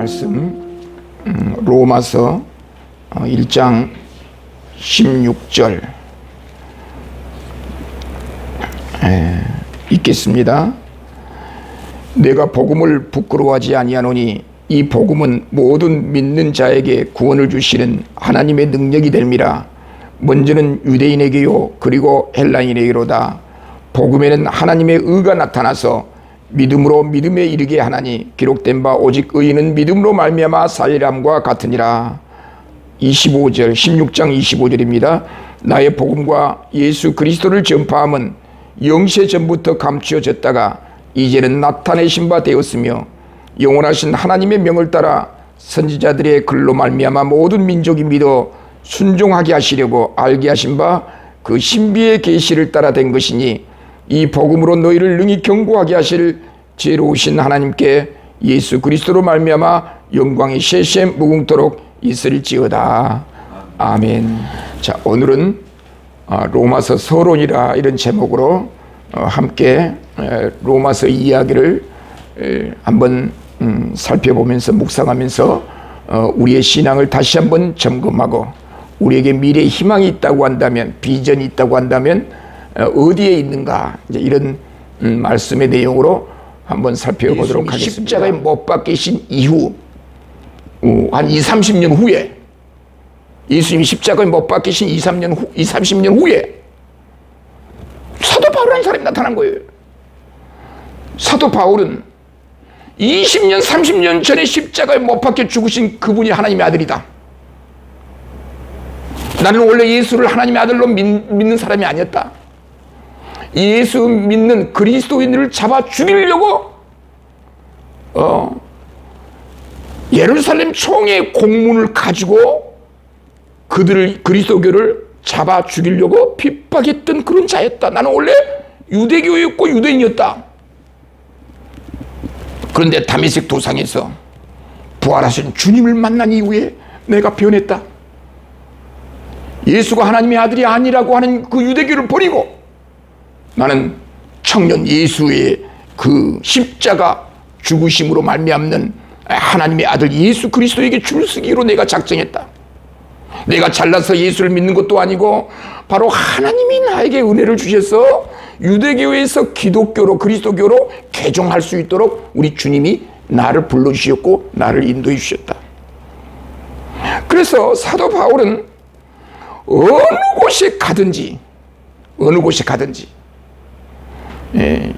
말씀 로마서 1장 16절 읽겠습니다. 내가 복음을 부끄러워하지 아니하노니 이 복음은 모든 믿는 자에게 구원을 주시는 하나님의 능력이 됨이라. 먼저는 유대인에게요 그리고 헬라인에게로다. 복음에는 하나님의 의가 나타나서 믿음으로 믿음에 이르게 하나니 기록된 바 오직 의인은 믿음으로 말미암아 살리람과 같으니라. 16장 25절입니다. 나의 복음과 예수 그리스도를 전파함은 영세 전부터 감추어졌다가 이제는 나타내신 바 되었으며 영원하신 하나님의 명을 따라 선지자들의 글로 말미암아 모든 민족이 믿어 순종하게 하시려고 알게 하신 바 그 신비의 계시를 따라 된 것이니 이 복음으로 너희를 능히 경고하게 하실 지혜로우신 하나님께 예수 그리스도로 말미암아 영광이 세세 무궁토록 있을지어다. 아멘. 자, 오늘은 로마서 서론이라 이런 제목으로 함께 로마서 이야기를 한번 살펴보면서 묵상하면서 우리의 신앙을 다시 한번 점검하고 우리에게 미래의 희망이 있다고 한다면, 비전이 있다고 한다면 어디에 있는가, 이제 이런 말씀의 내용으로 한번 살펴보도록 하겠습니다. 십자가에 못 박히신 이후 한 20-30년 후에, 예수님이 십자가에 못 박히신 20-30년 후에 사도 바울이라는 사람이 나타난 거예요. 사도 바울은 20년 30년 전에 십자가에 못 박혀 죽으신 그분이 하나님의 아들이다. 나는 원래 예수를 하나님의 아들로 믿는 사람이 아니었다. 예수 믿는 그리스도인들을 잡아 죽이려고 예루살렘 총회의 공문을 가지고 그리스도교를 잡아 죽이려고 핍박했던 그런 자였다. 나는 원래 유대교였고 유대인이었다. 그런데 다메섹 도상에서 부활하신 주님을 만난 이후에 내가 변했다. 예수가 하나님의 아들이 아니라고 하는 그 유대교를 버리고 나는 청년 예수의 그 십자가 죽으심으로 말미암는 하나님의 아들 예수 그리스도에게 줄을 서기로 내가 작정했다. 내가 잘나서 예수를 믿는 것도 아니고 바로 하나님이 나에게 은혜를 주셔서 유대교에서 기독교로 그리스도교로 개종할 수 있도록 우리 주님이 나를 불러주셨고 나를 인도해 주셨다. 그래서 사도 바울은 어느 곳에 가든지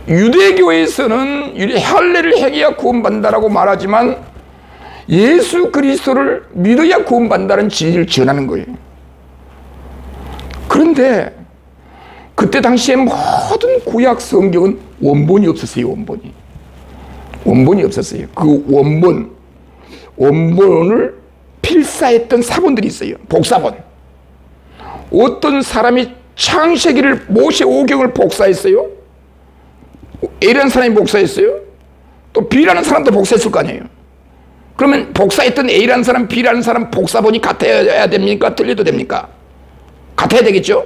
유대교에서는 할례를 행해야 구원받는다라고 말하지만 예수 그리스도를 믿어야 구원받는다는 진리를 전하는 거예요. 그런데 그때 당시에 모든 구약 성경은 원본이 없었어요. 원본이 없었어요. 그 원본을 필사했던 사본들이 있어요. 복사본. 어떤 사람이 창세기를 모세 오경을 복사했어요. A라는 사람이 복사했어요. 또 B라는 사람도 복사했을 거 아니에요. 그러면 복사했던 A라는 사람, B라는 사람 복사본이 같아야 됩니까? 틀려도 됩니까? 같아야 되겠죠?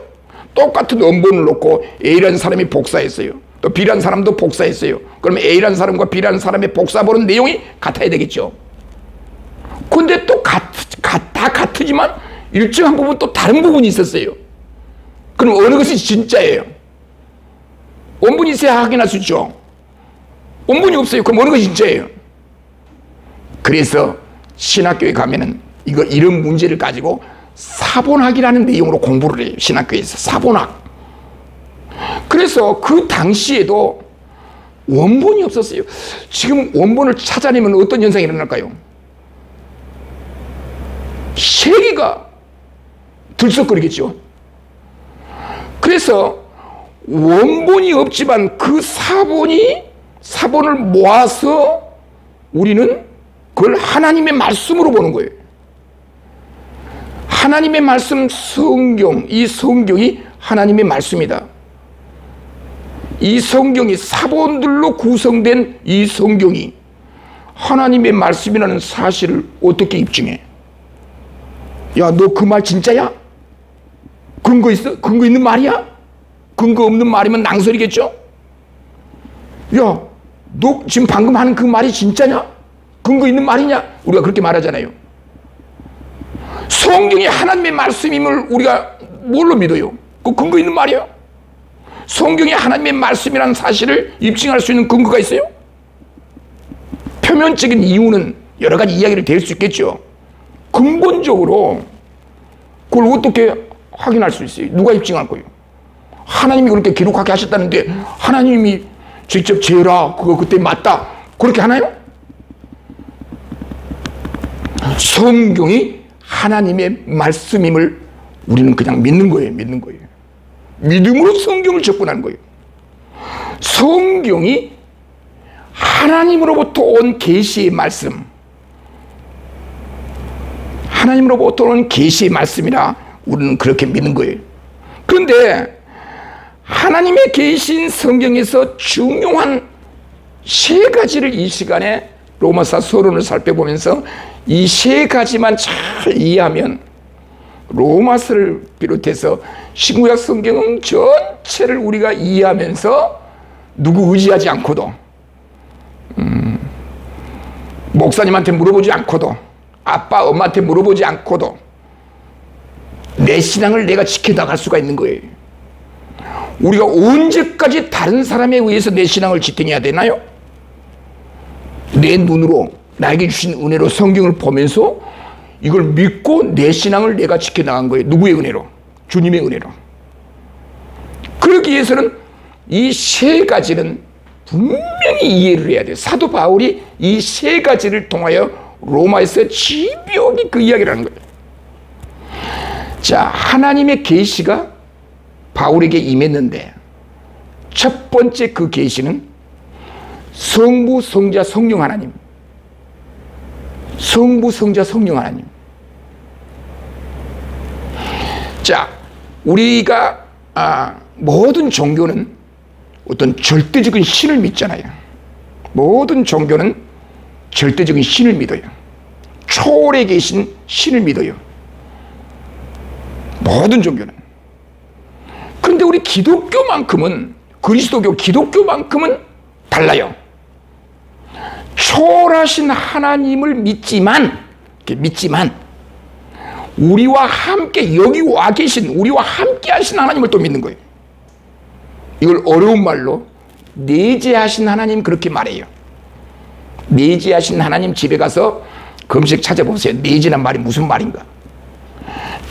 똑같은 원본을 놓고 A라는 사람이 복사했어요. 또 B라는 사람도 복사했어요. 그러면 A라는 사람과 B라는 사람의 복사본은 내용이 같아야 되겠죠? 근데 또 다 같으지만 일정한 부분 또 다른 부분이 있었어요. 그럼 어느 것이 진짜예요? 원본이 있어야 확인할 수 있죠. 원본이 없어요. 그럼 어느 것이 진짜예요? 그래서 신학교에 가면은 이런 문제를 가지고 사본학이라는 내용으로 공부를 해요. 신학교에서 사본학. 그래서 그 당시에도 원본이 없었어요. 지금 원본을 찾아내면 어떤 현상이 일어날까요? 세계가 들썩거리겠죠. 그래서 원본이 없지만 그 사본을 모아서 우리는 그걸 하나님의 말씀으로 보는 거예요. 하나님의 말씀 성경, 이 성경이 하나님의 말씀이다. 이 성경이 사본들로 구성된 이 성경이 하나님의 말씀이라는 사실을 어떻게 입증해? 야, 너 그 말 진짜야? 근거 있어? 근거 있는 말이야? 근거 없는 말이면 낭설이겠죠? 야, 너 지금 방금 하는 그 말이 진짜냐? 근거 있는 말이냐? 우리가 그렇게 말하잖아요. 성경이 하나님의 말씀임을 우리가 뭘로 믿어요? 그 근거 있는 말이에요. 성경이 하나님의 말씀이라는 사실을 입증할 수 있는 근거가 있어요? 표면적인 이유는 여러 가지 이야기를 될 수 있겠죠. 근본적으로 그걸 어떻게 확인할 수 있어요? 누가 입증할 거예요? 하나님이 그렇게 기록하게 하셨다는데 하나님이 직접 재라 그거 그때 맞다 그렇게 하나요? 성경이 하나님의 말씀임을 우리는 그냥 믿는 거예요. 믿는 거예요. 믿음으로 성경을 접근하는 거예요. 성경이 하나님으로부터 온 계시의 말씀, 하나님으로부터 온 계시의 말씀이라 우리는 그렇게 믿는 거예요. 그런데 하나님의 계신 성경에서 중요한 세 가지를 이 시간에 로마서 서론을 살펴보면서 이 세 가지만 잘 이해하면 로마서를 비롯해서 신구약 성경은 전체를 우리가 이해하면서 누구 의지하지 않고도 목사님한테 물어보지 않고도 아빠 엄마한테 물어보지 않고도 내 신앙을 내가 지켜나갈 수가 있는 거예요. 우리가 언제까지 다른 사람에 의해서 내 신앙을 지탱해야 되나요? 내 눈으로 나에게 주신 은혜로 성경을 보면서 이걸 믿고 내 신앙을 내가 지켜나간 거예요. 누구의 은혜로? 주님의 은혜로. 그러기 위해서는 이 세 가지는 분명히 이해를 해야 돼요. 사도 바울이 이 세 가지를 통하여 로마에서 집요하게 그 이야기를 하는 거예요. 자, 하나님의 계시가 바울에게 임했는데 첫 번째 그 계시는 성부, 성자, 성령 하나님. 성부, 성자, 성령 하나님. 자, 우리가 모든 종교는 어떤 절대적인 신을 믿잖아요. 모든 종교는 절대적인 신을 믿어요. 초월에 계신 신을 믿어요. 모든 종교는. 그런데 우리 기독교만큼은, 그리스도교 기독교만큼은 달라요. 초월하신 하나님을 믿지만 우리와 함께 여기 와 계신, 우리와 함께 하신 하나님을 또 믿는 거예요. 이걸 어려운 말로 내재하신 하나님 그렇게 말해요. 내재하신 하나님 집에 가서 검색 찾아보세요. 내재란 말이 무슨 말인가.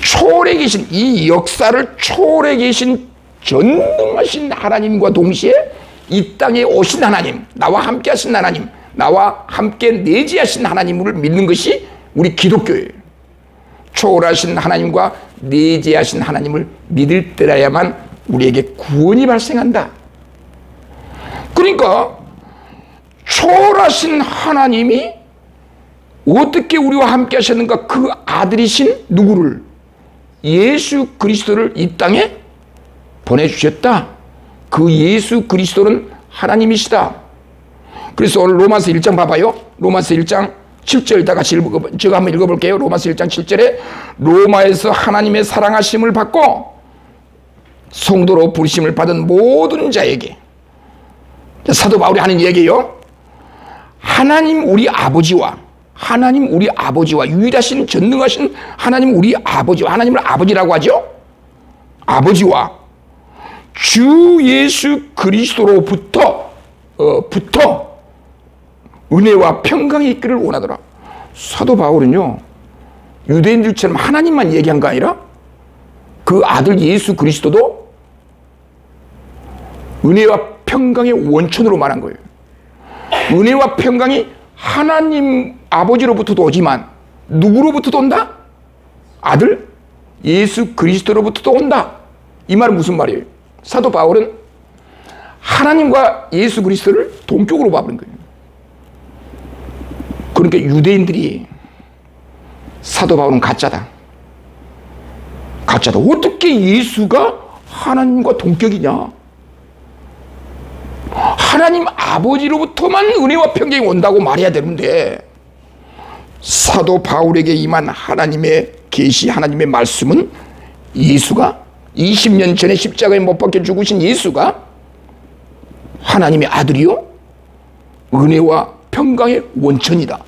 초월해 계신, 이 역사를 초월해 계신 전능하신 하나님과 동시에 이 땅에 오신 하나님, 나와 함께 하신 하나님, 나와 함께 내재하신 하나님을 믿는 것이 우리 기독교예요. 초월하신 하나님과 내재하신 하나님을 믿을 때라야만 우리에게 구원이 발생한다. 그러니까 초월하신 하나님이 어떻게 우리와 함께 하셨는가? 그 아들이신 누구를? 예수 그리스도를 이 땅에 보내주셨다. 그 예수 그리스도는 하나님이시다. 그래서 오늘 로마서 1장 봐봐요. 로마서 1장 7절 다 같이 제가 한번 읽어볼게요. 로마서 1장 7절에 로마에서 하나님의 사랑하심을 받고 성도로 부르심을 받은 모든 자에게, 사도 바울이 하는 얘기예요. 하나님 우리 아버지와 유일하신 전능하신 하나님 우리 아버지와, 하나님을 아버지라고 하죠. 아버지와 주 예수 그리스도로부터 은혜와 평강이 있기를 원하더라. 사도 바울은요, 유대인들처럼 하나님만 얘기한 거 아니라 그 아들 예수 그리스도도 은혜와 평강의 원천으로 말한 거예요. 은혜와 평강이 하나님 아버지로부터도 오지만 누구로부터도 온다? 아들 예수 그리스도로부터도 온다. 이 말은 무슨 말이에요? 사도 바울은 하나님과 예수 그리스도를 동격으로 봐버린 거예요. 그러니까 유대인들이 사도 바울은 가짜다. 어떻게 예수가 하나님과 동격이냐? 하나님 아버지로부터만 은혜와 평강이 온다고 말해야 되는데 사도 바울에게 임한 하나님의 계시, 하나님의 말씀은 예수가 20년 전에 십자가에 못 박혀 죽으신 예수가 하나님의 아들이요, 은혜와 평강의 원천이다.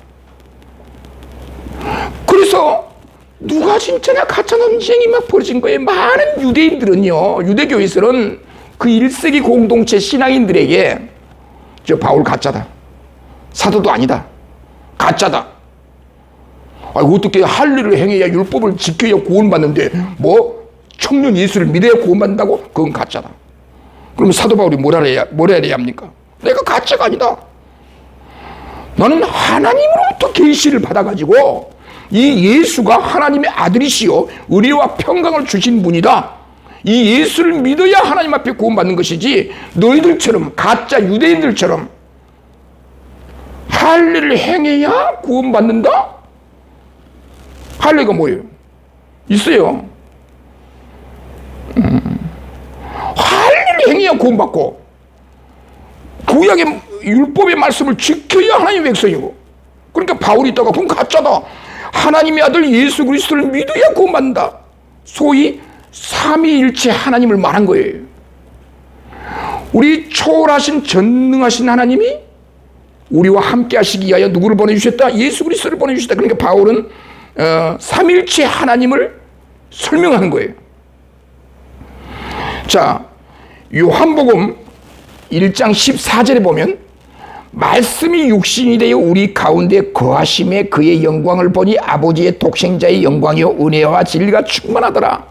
그래서 누가 진짜냐 가짜 논쟁이 막 벌어진 거예요. 많은 유대인들은요, 유대교에서는 그 1세기 공동체 신앙인들에게 저 바울 가짜다, 사도도 아니다, 가짜다. 어떻게 할 일을 행해야 율법을 지켜야 구원받는데 뭐 청년 예수를 믿어야 구원받는다고? 그건 가짜다. 그럼 사도 바울이 뭐라 해야 합니까? 내가 가짜가 아니다. 나는 하나님으로부터 계시를 받아가지고 이 예수가 하나님의 아들이시요 의리와 평강을 주신 분이다. 이 예수를 믿어야 하나님 앞에 구원받는 것이지, 너희들처럼 가짜 유대인들처럼 할 일을 행해야 구원받는다? 할례가 뭐예요? 있어요. 할 일을 행해야 구원받고, 구약의 율법의 말씀을 지켜야 하나님의 백성이고. 그러니까 바울이 있다가 그건 가짜다. 하나님의 아들 예수 그리스도를 믿어야 구원받는다. 소위 삼위일체 하나님을 말한 거예요. 우리 초월하신 전능하신 하나님이 우리와 함께 하시기 위하여 누구를 보내주셨다? 예수 그리스도를 보내주셨다. 그러니까 바울은 삼일체 하나님을 설명하는 거예요. 자, 요한복음 1장 14절에 보면 말씀이 육신이 되어 우리 가운데 거하심에 그의 영광을 보니 아버지의 독생자의 영광이요 은혜와 진리가 충만하더라.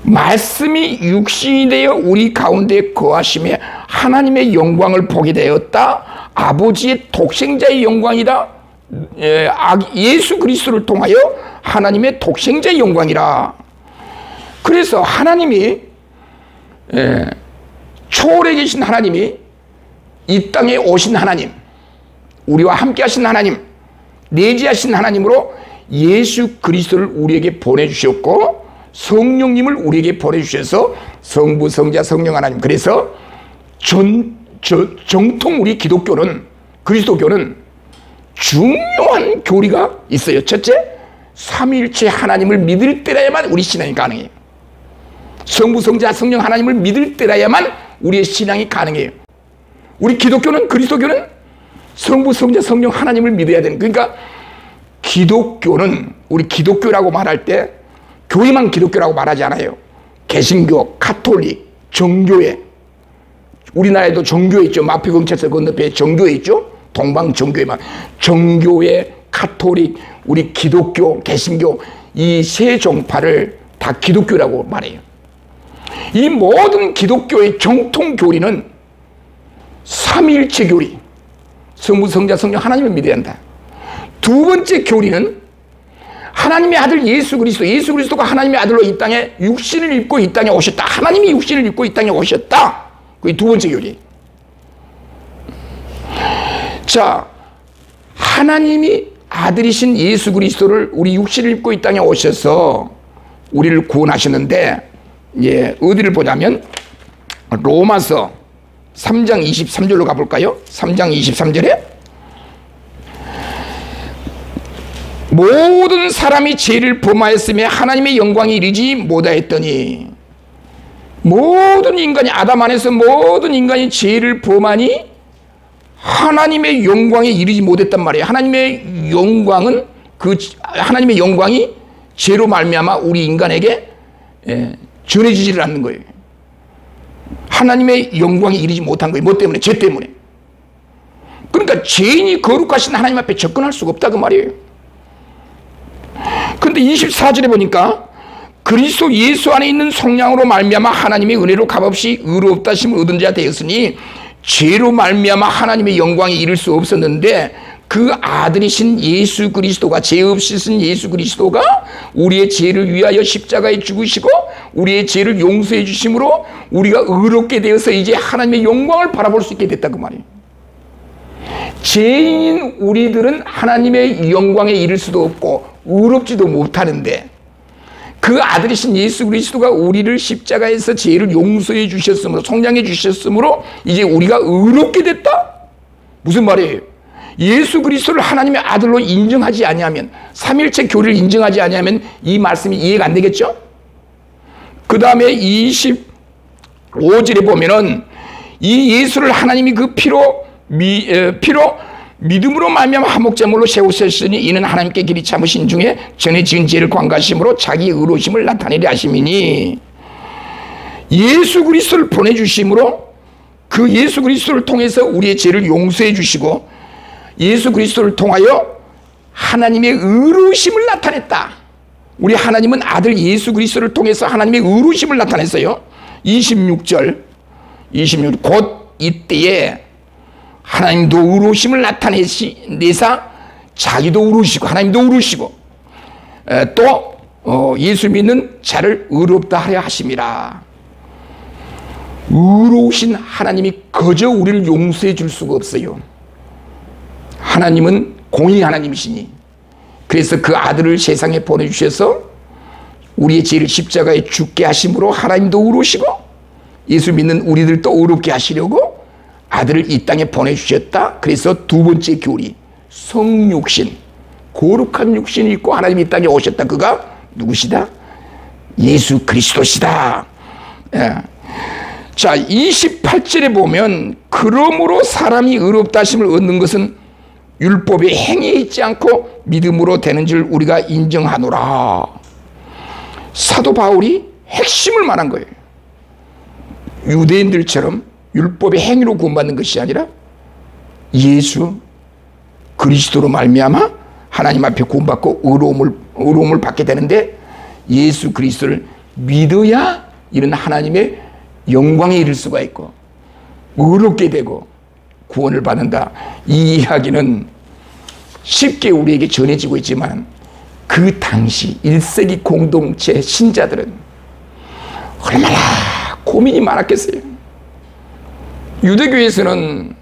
말씀이 육신이 되어 우리 가운데 거하심에 하나님의 영광을 보게 되었다. 아버지의 독생자의 영광이다. 예수 그리스도를 통하여 하나님의 독생자의 영광이라. 그래서 하나님이 초월해 계신 하나님이 이 땅에 오신 하나님, 우리와 함께 하신 하나님, 내재하신 하나님으로 예수 그리스도를 우리에게 보내주셨고 성령님을 우리에게 보내주셔서 성부, 성자, 성령 하나님. 그래서 정통 우리 기독교는, 그리스도교는 중요한 교리가 있어요. 첫째, 삼위일체 하나님을 믿을 때라야만 우리 신앙이 가능해요. 성부, 성자, 성령 하나님을 믿을 때라야만 우리의 신앙이 가능해요. 우리 기독교는, 그리스도교는 성부, 성자, 성령 하나님을 믿어야 되는. 그러니까 기독교는, 우리 기독교라고 말할 때 교회만 기독교라고 말하지 않아요. 개신교, 카톨릭, 정교회. 우리나라에도 정교회 있죠. 마피경찰서 건너편에 정교회 있죠. 동방 정교회만. 정교회, 카톨릭, 우리 기독교, 개신교, 이 세 종파를 다 기독교라고 말해요. 이 모든 기독교의 정통 교리는 삼위일체 교리, 성부, 성자, 성령 하나님을 믿어야 한다. 두 번째 교리는 하나님의 아들 예수 그리스도가 하나님의 아들로 이 땅에 육신을 입고 이 땅에 오셨다. 하나님이 육신을 입고 이 땅에 오셨다. 그게 두 번째 교리. 자, 하나님이 아들이신 예수 그리스도를 우리 육신을 입고 이 땅에 오셔서 우리를 구원하셨는데, 어디를 보자면 로마서 3장 23절로 가볼까요? 3장 23절에 모든 사람이 죄를 범하였으며 하나님의 영광이 이르지 못하였더니, 모든 인간이, 아담 안에서 모든 인간이 죄를 범하니 하나님의 영광에 이르지 못했단 말이에요. 하나님의 영광은, 하나님의 영광이 죄로 말미암아 우리 인간에게 전해지지를 않는 거예요. 하나님의 영광에 이르지 못한 거예요. 뭐 때문에? 죄 때문에. 그러니까 죄인이 거룩하신 하나님 앞에 접근할 수가 없다 그 말이에요. 그런데 24절에 보니까 그리스도 예수 안에 있는 성령으로 말미암아 하나님의 은혜로 값없이 의롭다 하심을 얻은 자 되었으니 죄로 말미암아 하나님의 영광에 이를 수 없었는데 그 아들이신 예수 그리스도가, 죄 없으신 예수 그리스도가 우리의 죄를 위하여 십자가에 죽으시고 우리의 죄를 용서해 주심으로 우리가 의롭게 되어서 이제 하나님의 영광을 바라볼 수 있게 됐다 그 말이에요. 죄인인 우리들은 하나님의 영광에 이를 수도 없고 의롭지도 못하는데 그 아들이신 예수 그리스도가 우리를 십자가에서 죄를 용서해 주셨으므로, 속량해 주셨으므로 이제 우리가 의롭게 됐다? 무슨 말이에요? 예수 그리스도를 하나님의 아들로 인정하지 아니하면, 삼일체 교리를 인정하지 아니하면 이 말씀이 이해가 안 되겠죠? 그 다음에 25절에 보면은 이 예수를 하나님이 그 피로 믿음으로 말미암아 화목제물로 세우셨으니 이는 하나님께 길이 참으신 중에 전에 지은 죄를 관가심으로 자기 의로우심을 나타내려 하심이니, 예수 그리스도를 보내주심으로 그 예수 그리스도를 통해서 우리의 죄를 용서해 주시고 예수 그리스도를 통하여 하나님의 의로우심을 나타냈다. 우리 하나님은 아들 예수 그리스도를 통해서 하나님의 의로우심을 나타냈어요. 26절 곧 이때에 하나님도 의로우심을 나타내사 자기도 의로우시고 하나님도 의로우시고 또 예수 믿는 자를 의롭다 하려 하심이라. 의로우신 하나님이 거저 우리를 용서해 줄 수가 없어요. 하나님은 공의 하나님이시니, 그래서 그 아들을 세상에 보내주셔서 우리의 죄를 십자가에 죽게 하심으로 하나님도 의로우시고 예수 믿는 우리들도 의롭게 하시려고 아들을 이 땅에 보내주셨다. 그래서 두 번째 교리, 성육신, 거룩한 육신이 있고 하나님이 이 땅에 오셨다. 그가 누구시다? 예수 그리스도시다. 예. 자, 28절에 보면 그러므로 사람이 의롭다 하심을 얻는 것은 율법의 행위에 있지 않고 믿음으로 되는 줄 우리가 인정하노라. 사도 바울이 핵심을 말한 거예요. 유대인들처럼 율법의 행위로 구원받는 것이 아니라 예수 그리스도로 말미암아 하나님 앞에 구원받고 의로움을 받게 되는데, 예수 그리스도를 믿어야 이런 하나님의 영광에 이를 수가 있고 의롭게 되고 구원을 받는다. 이 이야기는 쉽게 우리에게 전해지고 있지만 그 당시 1세기 공동체 신자들은 얼마나 고민이 많았겠어요. 유대교에서는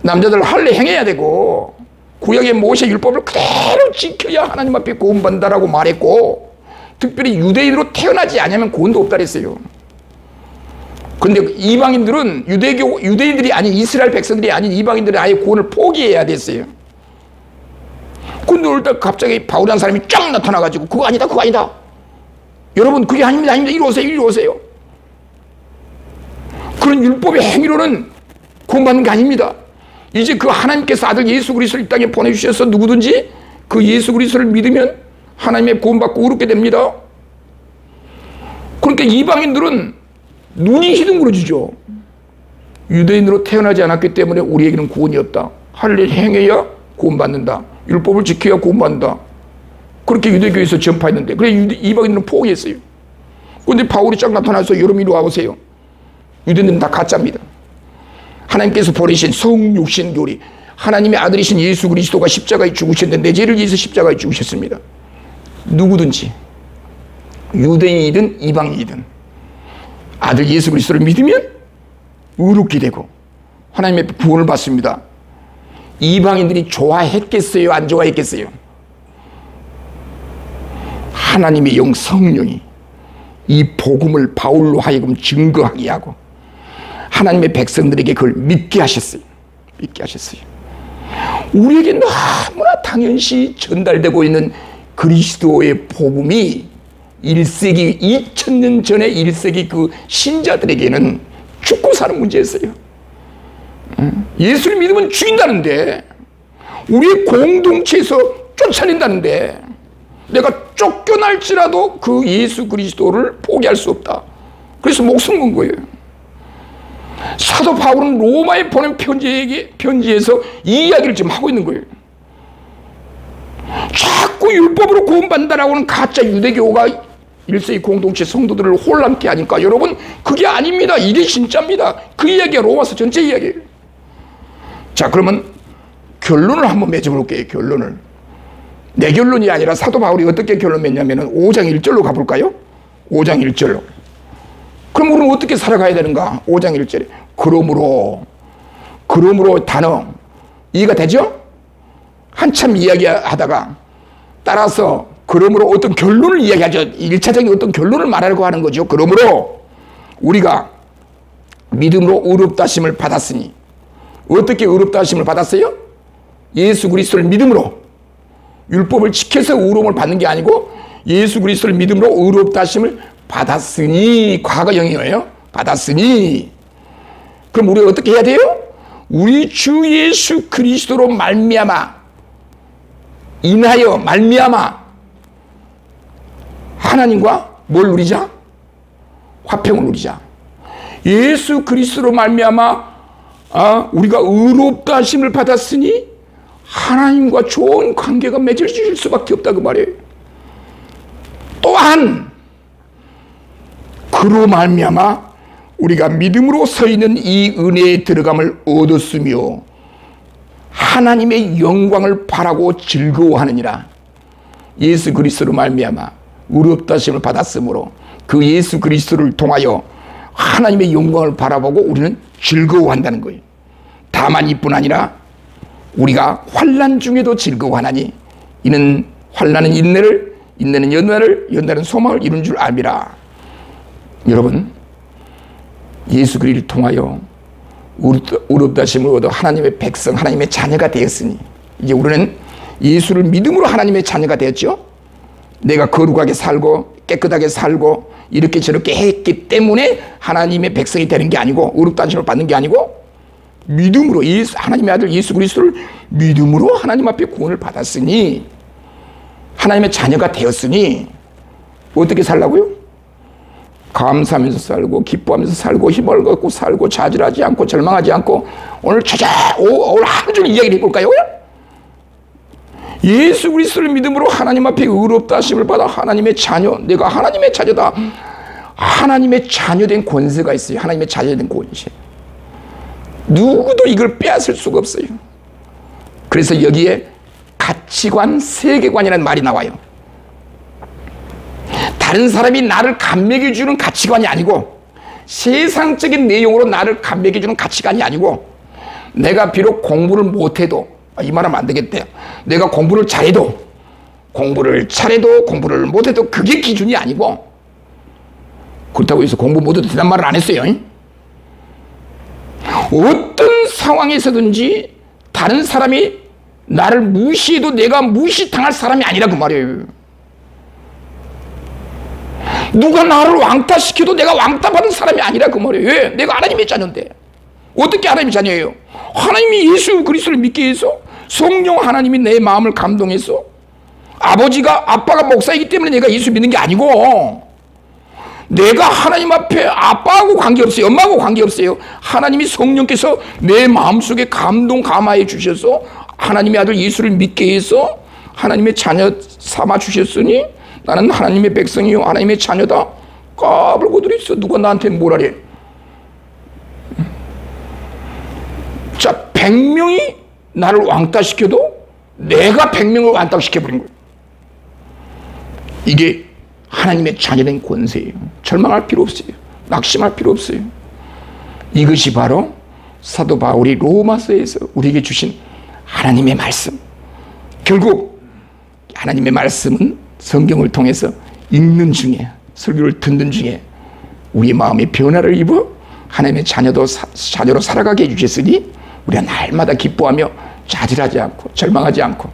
남자들 할례 행해야 되고 구약의 모세 율법을 그대로 지켜야 하나님 앞에 구원받는다라고 말했고, 특별히 유대인으로 태어나지 않으면 구원도 없다 그랬어요. 그런데 이방인들은 유대인들이 아닌 이스라엘 백성들이 아닌 이방인들은 아예 구원을 포기해야 됐어요. 근데 오늘 갑자기 바울이라는 사람이 쫙 나타나가지고 그거 아니다 그거 아니다, 여러분 그게 아닙니다 이리 오세요 이리 오세요. 그런 율법의 행위로는 구원받는 게 아닙니다. 이제 그 하나님께서 아들 예수 그리스도를 이 땅에 보내주셔서 누구든지 그 예수 그리스도를 믿으면 하나님의 구원받고 의롭게 됩니다. 그러니까 이방인들은 눈이 희둥그러지죠. 유대인으로 태어나지 않았기 때문에 우리에게는 구원이 없다. 할례 행해야 구원받는다. 율법을 지켜야 구원받는다. 그렇게 유대교에서 전파했는데, 그래 이방인들은 포기했어요. 그런데 바울이 쫙 나타나서 여러분 이리 와보세요. 유대인들은 다 가짜입니다. 하나님께서 보내신 성육신 교리, 하나님의 아들이신 예수 그리스도가 십자가에 죽으셨는데 내 죄를 위해서 십자가에 죽으셨습니다. 누구든지 유대인이든 이방인이든 아들 예수 그리스도를 믿으면 의롭게 되고 하나님의 구원을 받습니다. 이방인들이 좋아했겠어요? 안 좋아했겠어요? 하나님의 영 성령이 이 복음을 바울로 하여금 증거하게 하고 하나님의 백성들에게 그걸 믿게 하셨어요. 믿게 하셨어요. 우리에게 너무나 당연시 전달되고 있는 그리스도의 복음이 1세기 2000년 전에 1세기 그 신자들에게는 죽고 사는 문제였어요. 예수를 믿으면 죽인다는데, 우리의 공동체에서 쫓아낸다는데, 내가 쫓겨날지라도 그 예수 그리스도를 포기할 수 없다. 그래서 목숨 건 거예요. 사도 바울은 로마에 보낸 편지에서 이 이야기를 지금 하고 있는 거예요. 자꾸 율법으로 구원받는다라고 하는 가짜 유대교가 1세기 공동체 성도들을 혼란케 하니까, 여러분 그게 아닙니다. 이게 진짜입니다. 그 이야기가 로마서 전체 이야기예요. 자, 그러면 결론을 한번 맺어볼게요. 결론을. 내 결론이 아니라 사도 바울이 어떻게 결론 맺냐면 5장 1절로 가볼까요? 5장 1절로. 그럼 우리는 어떻게 살아가야 되는가? 5장 1절에 그러므로 단어 이해가 되죠? 한참 이야기하다가 따라서 그러므로 어떤 결론을 이야기하죠. 1차적인 어떤 결론을 말하려고 하는 거죠. 그러므로 우리가 믿음으로 의롭다 하심을 받았으니, 어떻게 의롭다 하심을 받았어요? 예수 그리스도를 믿음으로, 율법을 지켜서 의로움을 받는 게 아니고 예수 그리스도를 믿음으로 의롭다 하심을 받았으니, 과거형이에요. 받았으니. 그럼 우리가 어떻게 해야 돼요? 우리 주 예수 그리스도로 말미암아 인하여 말미암아 하나님과 뭘 누리자? 화평을 누리자. 예수 그리스도로 말미암아 우리가 의롭다 하심을 받았으니 하나님과 좋은 관계가 맺어질 수밖에 없다 그 말이에요. 또한 그로 말미암아 우리가 믿음으로 서 있는 이 은혜에 들어감을 얻었으며 하나님의 영광을 바라고 즐거워하느니라. 예수 그리스도로 말미암아 의롭다 하심을 받았으므로 그 예수 그리스도를 통하여 하나님의 영광을 바라보고 우리는 즐거워한다는 거예요. 다만 이뿐 아니라 우리가 환난 중에도 즐거워하나니 이는 환난은 인내를, 인내는 연단을, 연단은 소망을 이룬 줄 알미라. 여러분, 예수 그리스도를 통하여 의롭다 하심을 얻어 하나님의 백성, 하나님의 자녀가 되었으니 이제 우리는 예수를 믿음으로 하나님의 자녀가 되었죠. 내가 거룩하게 살고 깨끗하게 살고 이렇게 저렇게 했기 때문에 하나님의 백성이 되는 게 아니고 의롭다 하심을 받는 게 아니고 믿음으로 하나님의 아들 예수 그리스도를 믿음으로 하나님 앞에 구원을 받았으니 하나님의 자녀가 되었으니 어떻게 살라고요? 감사하면서 살고 기뻐하면서 살고 힘을 얻고 살고 좌절하지 않고 절망하지 않고 오늘 오늘 하루 종일 이야기를 해볼까요? 예수 그리스도를 믿음으로 하나님 앞에 의롭다 하심을 받아 하나님의 자녀, 내가 하나님의 자녀다. 하나님의 자녀된 권세가 있어요. 하나님의 자녀된 권세. 누구도 이걸 빼앗을 수가 없어요. 그래서 여기에 가치관, 세계관이라는 말이 나와요. 다른 사람이 나를 감매해주는 가치관이 아니고 세상적인 내용으로 나를 감매해주는 가치관이 아니고 내가 비록 공부를 못해도 이 말하면 안 되겠대요. 내가 공부를 잘해도 공부를 못해도 그게 기준이 아니고 그렇다고 해서 공부 못해도 되단 말을 안 했어요. 어떤 상황에서든지 다른 사람이 나를 무시해도 내가 무시당할 사람이 아니라 그 말이에요. 누가 나를 왕따시켜도 내가 왕따받은 사람이 아니라 그 말이에요. 왜? 내가 하나님의 자녀인데. 어떻게 하나님의 자녀예요? 하나님이 예수 그리스도를 믿게 해서 성령 하나님이 내 마음을 감동해서 아빠가 목사이기 때문에 내가 예수 믿는 게 아니고 내가 하나님 앞에 아빠하고 관계없어요. 엄마하고 관계없어요. 하나님이 성령께서 내 마음속에 감동 감화해 주셔서 하나님의 아들 예수를 믿게 해서 하나님의 자녀 삼아 주셨으니 나는 하나님의 백성이요 하나님의 자녀다. 까불고들 있어. 누가 나한테 뭘 하래. 자, 100명이 나를 왕따시켜도 내가 100명을 왕따시켜버린 거예요. 이게 하나님의 자녀된 권세예요. 절망할 필요 없어요. 낙심할 필요 없어요. 이것이 바로 사도 바울이 로마서에서 우리에게 주신 하나님의 말씀. 결국 하나님의 말씀은 성경을 통해서 읽는 중에 설교를 듣는 중에 우리 마음의 변화를 입어 하나님의 자녀로 살아가게 해주셨으니 우리가 날마다 기뻐하며 좌절하지 않고 절망하지 않고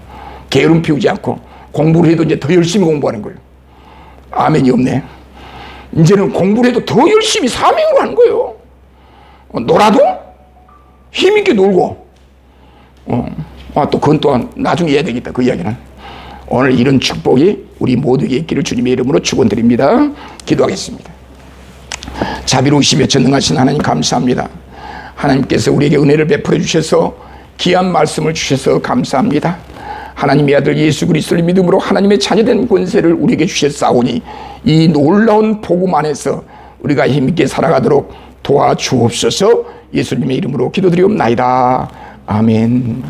게으름 피우지 않고 공부를 해도 이제 더 열심히 공부하는 거예요. 아멘이 없네. 이제는 공부를 해도 더 열심히 사명으로 하는 거예요. 놀아도 힘있게 놀고 또 그건 또한 나중에 해야 되겠다. 그 이야기는. 오늘 이런 축복이 우리 모두에게 있기를 주님의 이름으로 축원드립니다. 기도하겠습니다. 자비로우시며 전능하신 하나님 감사합니다. 하나님께서 우리에게 은혜를 베풀어 주셔서 귀한 말씀을 주셔서 감사합니다. 하나님의 아들 예수 그리스도를 믿음으로 하나님의 자녀된 권세를 우리에게 주셨사오니 이 놀라운 복음 안에서 우리가 힘있게 살아가도록 도와주옵소서. 예수님의 이름으로 기도드리옵나이다. 아멘.